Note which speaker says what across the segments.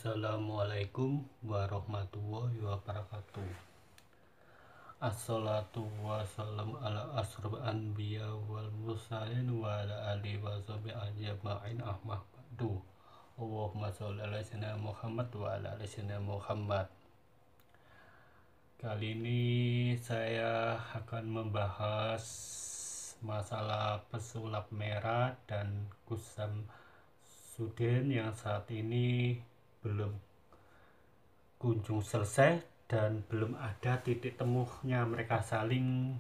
Speaker 1: Assalamualaikum warahmatullahi wabarakatuh. Assalatu wassalamu ala asrofil anbiya wal mursalin wa ala alihi wa sahbihi ajma'in amma ba'du. Allahumma sholli ala sayyidina Muhammad wa ala ali sayyidina Muhammad. Kali ini saya akan membahas masalah pesulap merah dan kusam suden yang saat ini belum kunjung selesai dan belum ada titik temunya, mereka saling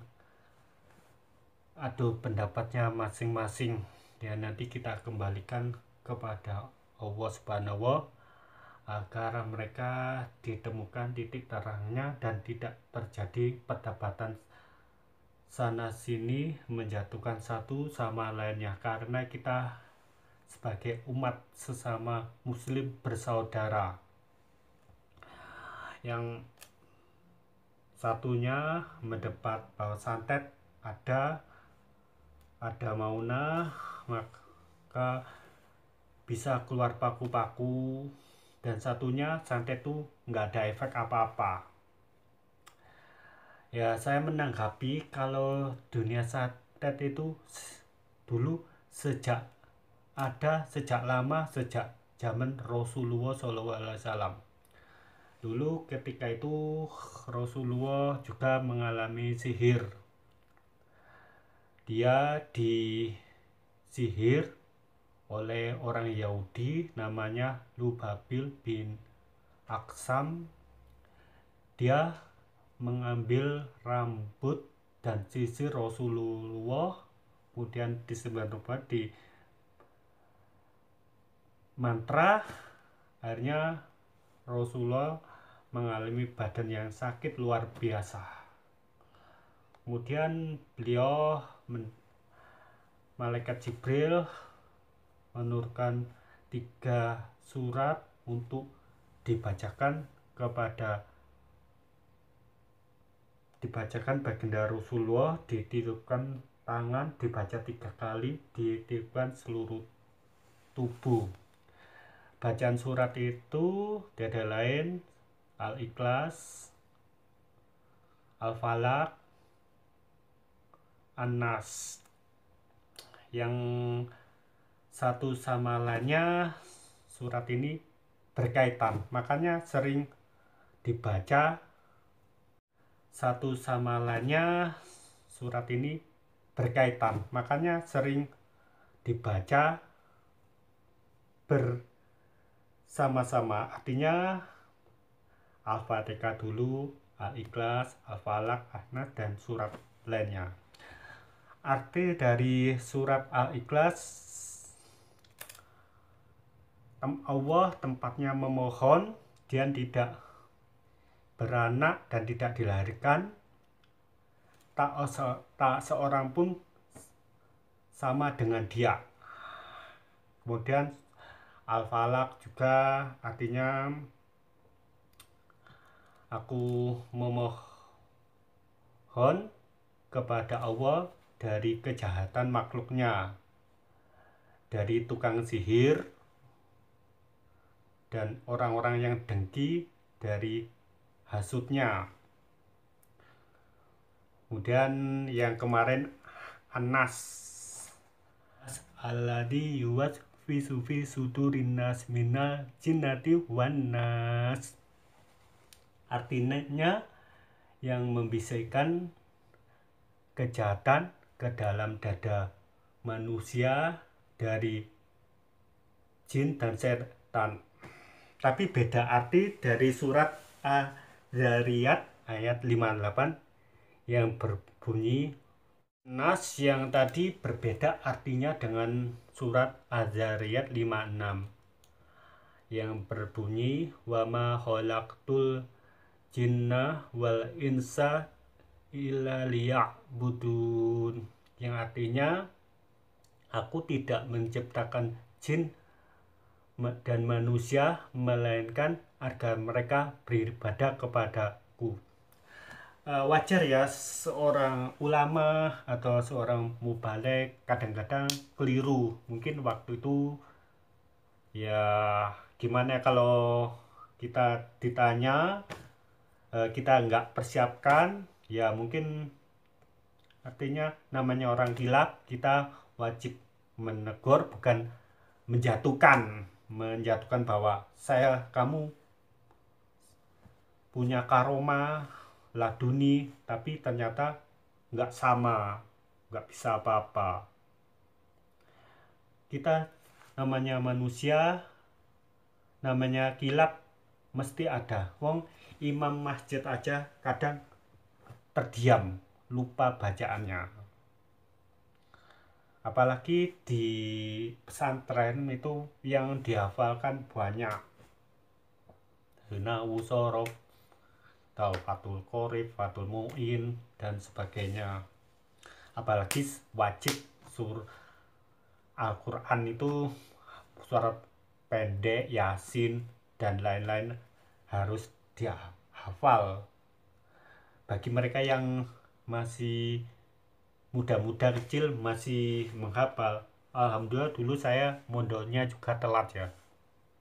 Speaker 1: adu pendapatnya masing-masing. Ya, nanti kita kembalikan kepada Allah Subhanahu wa agar mereka ditemukan titik terangnya dan tidak terjadi perdebatan sana sini menjatuhkan satu sama lainnya, karena kita sebagai umat sesama muslim bersaudara. Yang satunya mendebat bahwa santet ada mauna, maka bisa keluar paku-paku, dan satunya santet itu nggak ada efek apa-apa. Ya, saya menanggapi kalau dunia santet itu dulu sejak lama, sejak zaman Rasulullah SAW. Dulu ketika itu Rasulullah juga mengalami sihir. Dia disihir oleh orang Yahudi namanya Lubabil bin Aksam. Dia mengambil rambut dan sisir Rasulullah, kemudian disebar di mantra. Akhirnya Rasulullah mengalami badan yang sakit luar biasa. Kemudian beliau malaikat Jibril menurunkan 3 surat untuk dibacakan baginda Rasulullah, ditiupkan tangan, dibaca 3 kali, ditiupkan seluruh tubuh. Bacaan surat itu tiada lain Al-Ikhlas, Al-Falaq, An-Nas. Yang satu sama lainnya surat ini berkaitan, makanya sering dibaca. Satu sama lainnya surat ini berkaitan, makanya sering dibaca bersama-sama. Artinya Al-Fatihah dulu, Al-Ikhlas, Al-Falaq, An-Nas, dan surat lainnya. Arti dari surat Al-Ikhlas, Allah tempatnya memohon, dia tidak beranak dan tidak dilahirkan, tak seorang pun sama dengan dia. Kemudian Al-Falaq juga artinya aku memohon kepada Allah dari kejahatan makhluknya, dari tukang sihir dan orang-orang yang dengki, dari hasutnya. Kemudian yang kemarin An-Nas, alladzi yuwaswisu fi sudurin nas minal jinnati wan nas. Artinya yang membisikkan kejahatan ke dalam dada manusia dari jin dan setan. Tapi beda arti dari surat Az-Zariyat ayat 58 yang berbunyi Nas. Yang tadi berbeda artinya dengan surat Az-Zariyat 56 yang berbunyi wa ma khalaqtul jinna wal insa illa liya'budun, yang artinya aku tidak menciptakan jin dan manusia melainkan agar mereka beribadah kepadaku. Wajar ya seorang ulama atau seorang mubaligh kadang-kadang keliru. Mungkin waktu itu Ya gimana kalau kita ditanya, kita nggak persiapkan, ya mungkin artinya namanya orang kilap, kita wajib menegur, bukan menjatuhkan bahwa kamu punya karoma laduni, tapi ternyata nggak sama, nggak bisa apa-apa. Kita namanya manusia, namanya kilap, mesti ada. Wong imam masjid aja kadang terdiam, lupa bacaannya. Apalagi di pesantren itu yang dihafalkan banyak. Sunawu Sorof, Fatul Qorib, Fatul Mu'in, dan sebagainya. Apalagi wajib Al-Quran itu surat pendek, Yasin, dan lain-lain harus dihafal. Bagi mereka yang masih muda-muda kecil masih menghafal, alhamdulillah dulu saya mondoknya juga telat ya,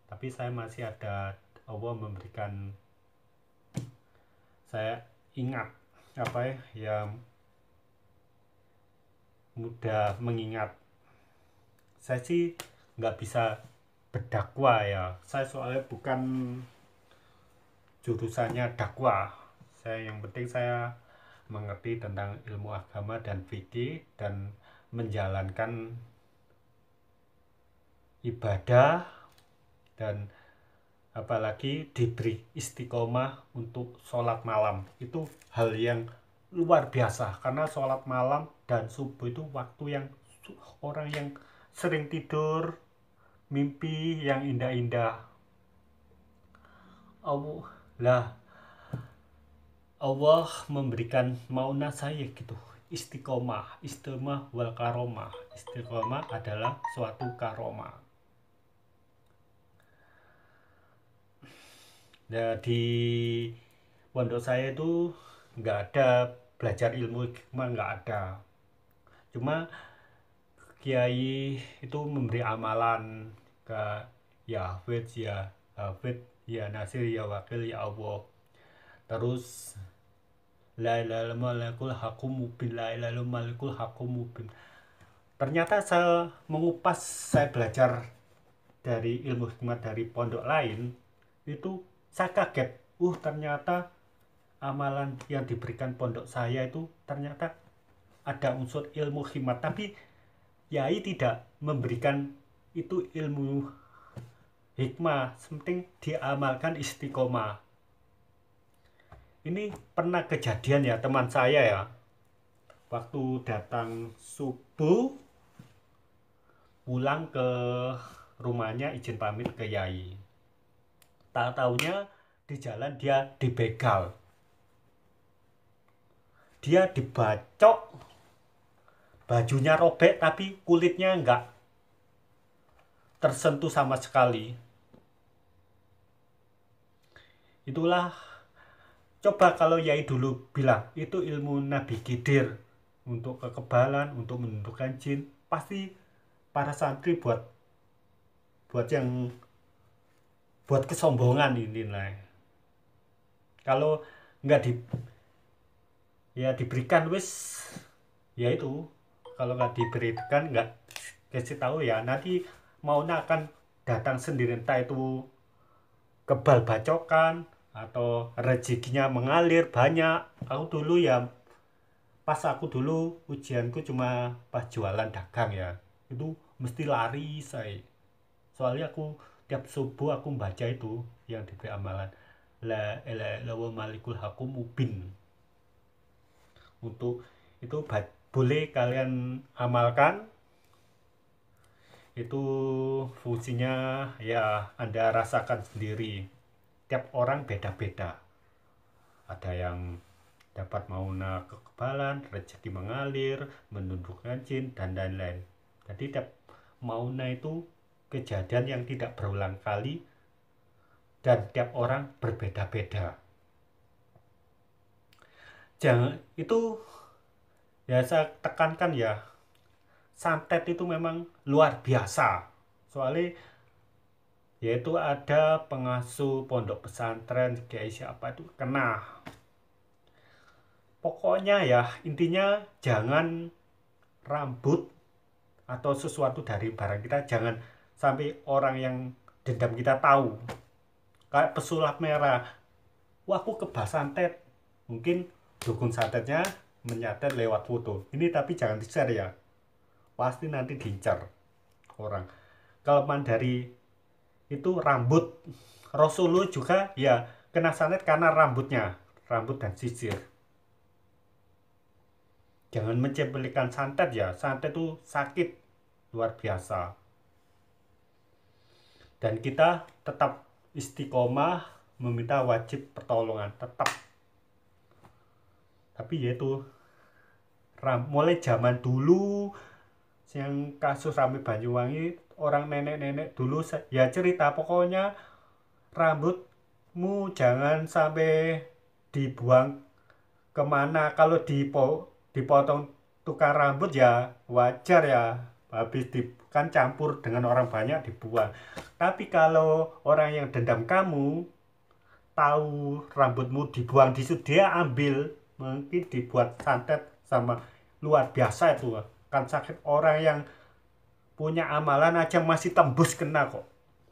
Speaker 1: tapi saya masih ada, Allah memberikan saya ingat apa ya, mudah mengingat. Saya sih nggak bisa berdakwah ya, saya soalnya bukan jurusannya dakwah. Yang penting saya mengerti tentang ilmu agama dan fikih, dan menjalankan ibadah, dan apalagi diberi istiqomah untuk sholat malam. Itu hal yang luar biasa, karena sholat malam dan subuh itu waktu yang orang yang sering tidur, mimpi yang indah-indah. Allah memberikan mauna saya gitu, istiqomah wal karomah. Istiqomah adalah suatu karomah. Nah, di pondok saya itu nggak ada belajar ilmu hikmah, nggak ada. Cuma kiai itu memberi amalan ke ya Hafid, ya Nasir, ya Wakil, ya Allah. Terus la ilaha illallah malikul haqqum mubin, la ilaha illallah malikul haqqum mubin. Ternyata saya belajar dari ilmu hikmah dari pondok lain, itu saya kaget. Ternyata amalan yang diberikan pondok saya itu ternyata ada unsur ilmu hikmah, tapi yai tidak memberikan itu ilmu hikmah, penting diamalkan istiqomah. Ini pernah kejadian ya teman saya ya, waktu datang subuh pulang ke rumahnya, izin pamit ke yai. Tak taunya di jalan dia dibegal, dia dibacok, bajunya robek tapi kulitnya enggak tersentuh sama sekali. Itulah, coba kalau yai dulu bilang itu ilmu Nabi Khidir untuk kekebalan, untuk menundukkan jin, pasti para santri buat kesombongan ini lah. Kalau nggak diberikan wis, ya itu, kalau nggak diberikan, nggak kasih tahu ya, nanti maunya akan datang sendiri, entah itu kebal bacokan atau rezekinya mengalir banyak. Pas aku dulu ujianku cuma pas jualan dagang ya, itu mesti lari saya, soalnya aku tiap subuh aku baca itu yang diberi amalan, la ilaha illallah malikul haqqum mubin. Untuk itu boleh kalian amalkan. Itu fungsinya ya Anda rasakan sendiri, tiap orang beda-beda. Ada yang dapat mauna kekebalan, rezeki mengalir, menundukkan jin, dan lain-lain. Jadi tiap mauna itu kejadian yang tidak berulang kali, dan tiap orang berbeda-beda. Jangan itu, ya saya tekankan ya, santet itu memang luar biasa. Soalnya yaitu ada pengasuh pondok pesantren kayak siapa itu kena. Pokoknya ya intinya jangan rambut atau sesuatu dari barang kita jangan sampai orang yang dendam kita tahu. Kayak pesulap merah, wah aku kebal santet, mungkin dukun santetnya menyatet lewat foto ini, tapi jangan di share ya, pasti nanti diincar orang. Kalau dari itu rambut, Rasulullah juga ya kena santet karena rambutnya, rambut dan sisir. Jangan mencepelkan santet ya, santet itu sakit luar biasa. Dan kita tetap istiqomah meminta wajib pertolongan tetap. Tapi yaitu mulai zaman dulu yang kasus Rame Banyuwangi, orang nenek-nenek dulu ya cerita, pokoknya rambutmu jangan sampai dibuang kemana. Kalau dipotong tukang rambut ya wajar ya, habis kan campur dengan orang banyak dibuang. Tapi kalau orang yang dendam kamu tahu rambutmu dibuang di situ, dia ambil, mungkin dibuat santet sama, luar biasa itu kan sakit. Orang yang punya amalan aja masih tembus kena kok,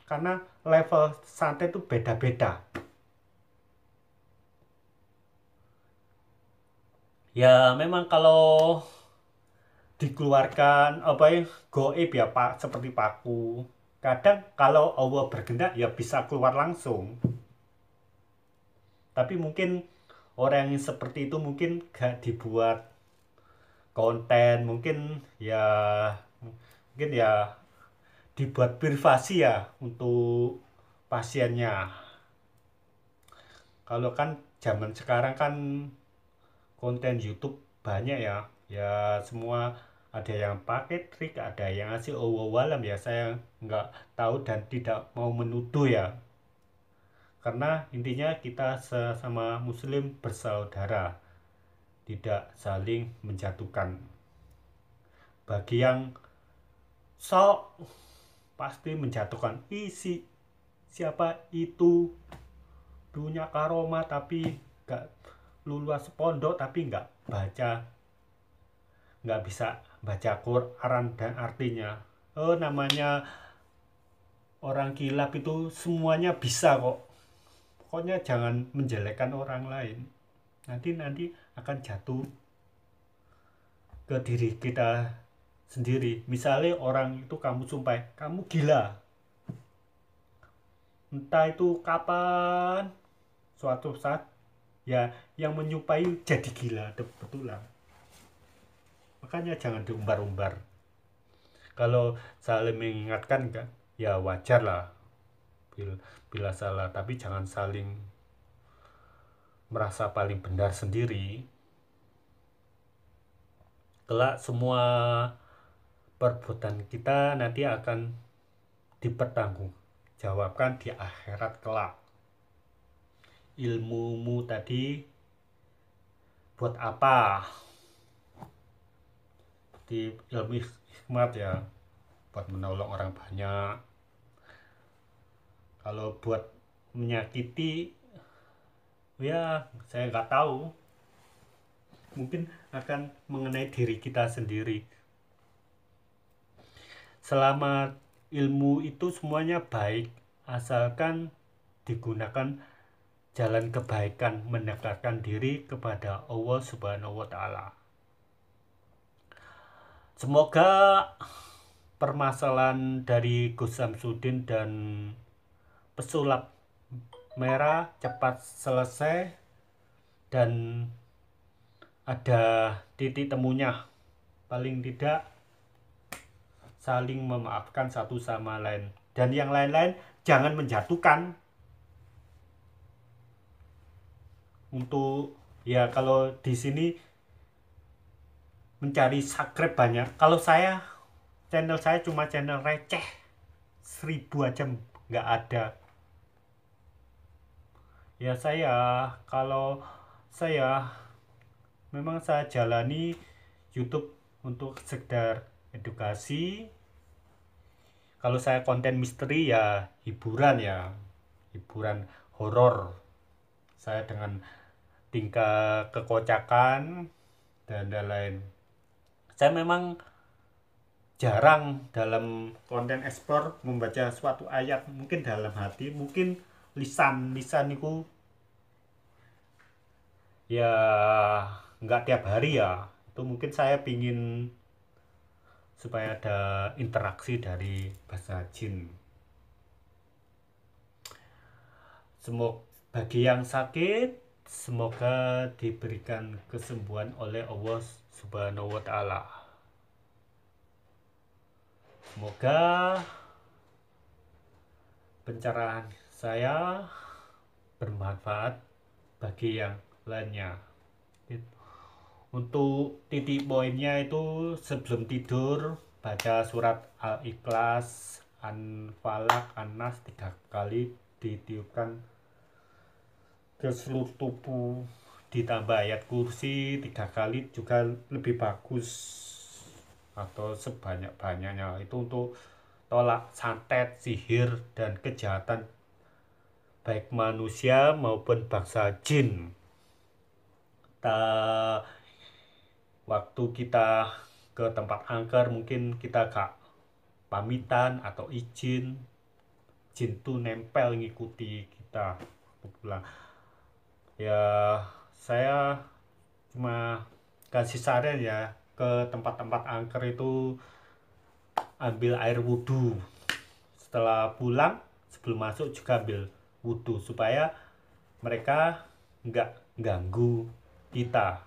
Speaker 1: karena level santet itu beda-beda. Ya memang kalau dikeluarkan apa ya, goib ya Pak, seperti paku, kadang kalau Allah berkehendak ya bisa keluar langsung. Tapi mungkin orang yang seperti itu mungkin gak dibuat konten, mungkin ya dibuat privasi ya untuk pasiennya. Kalau kan zaman sekarang kan konten YouTube banyak ya, ya semua ada yang pakai trik, ada yang ngasih walam ya, saya nggak tahu dan tidak mau menuduh ya, karena intinya kita sesama muslim bersaudara, tidak saling menjatuhkan. Bagi yang sok pasti menjatuhkan, isi siapa itu punya karoma tapi gak lulus pondok, tapi nggak bisa baca Quran dan artinya. Oh, namanya orang kilap itu semuanya bisa kok. Pokoknya jangan menjelekkan orang lain, nanti akan jatuh ke diri kita sendiri. Misalnya orang itu kamu sumpah kamu gila, entah itu kapan, suatu saat ya yang menyupai jadi gila betulan. Makanya jangan diumbar-umbar. Kalau saling mengingatkan kan ya wajar lah bila salah, tapi jangan saling merasa paling benar sendiri. Kelak semua perbuatan kita nanti akan dipertanggungjawabkan di akhirat kelak. Ilmumu tadi buat apa? Di ilmu hikmat ya, buat menolong orang banyak. Kalau buat menyakiti ya saya nggak tahu, mungkin akan mengenai diri kita sendiri. Selama ilmu itu semuanya baik, asalkan digunakan jalan kebaikan, mendekatkan diri kepada Allah Subhanahu wa Ta'ala. Semoga permasalahan dari Gus Samsudin dan pesulap merah cepat selesai dan ada titik temunya. Paling tidak saling memaafkan satu sama lain, dan yang lain-lain jangan menjatuhkan. Untuk ya kalau di sini mencari subscribe banyak, kalau channel saya cuma channel receh, 1000 aja nggak ada. Ya kalau saya memang saya jalani YouTube untuk sekedar edukasi, Kalau saya konten misteri ya hiburan horor. Saya dengan tingkah kekocakan dan lain-lain. Saya memang jarang dalam konten explore membaca suatu ayat, mungkin dalam hati, mungkin lisan itu ya nggak tiap hari ya. Itu mungkin saya pingin supaya ada interaksi dari bahasa jin. Semoga bagi yang sakit, semoga diberikan kesembuhan oleh Allah Subhanahu wa taala. Semoga pencerahan saya bermanfaat bagi yang lainnya. Untuk titik poinnya itu sebelum tidur baca surat Al-Ikhlas, An-Falaq, An-Nas 3 kali ditiupkan ke seluruh tubuh, ditambah ayat kursi 3 kali juga lebih bagus, atau sebanyak-banyaknya itu untuk tolak santet, sihir, dan kejahatan baik manusia maupun bangsa jin. Waktu kita ke tempat angker mungkin kita gak pamitan atau izin, jin tuh nempel ngikuti kita pulang. Ya saya cuma kasih saran ya, ke tempat-tempat angker itu ambil air wudhu, setelah pulang sebelum masuk juga ambil wudhu supaya mereka nggak ganggu kita.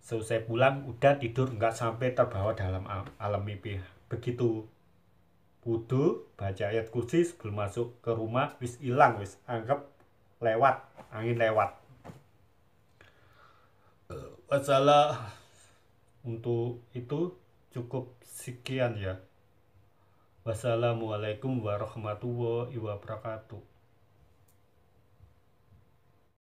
Speaker 1: Selesai pulang udah tidur, nggak sampai terbawa dalam alam mimpi. Begitu wudhu, baca ayat kursi sebelum masuk ke rumah, wis hilang, wis anggap lewat, angin lewat. Masalah untuk itu cukup sekian ya. Wassalamualaikum warahmatullahi wabarakatuh.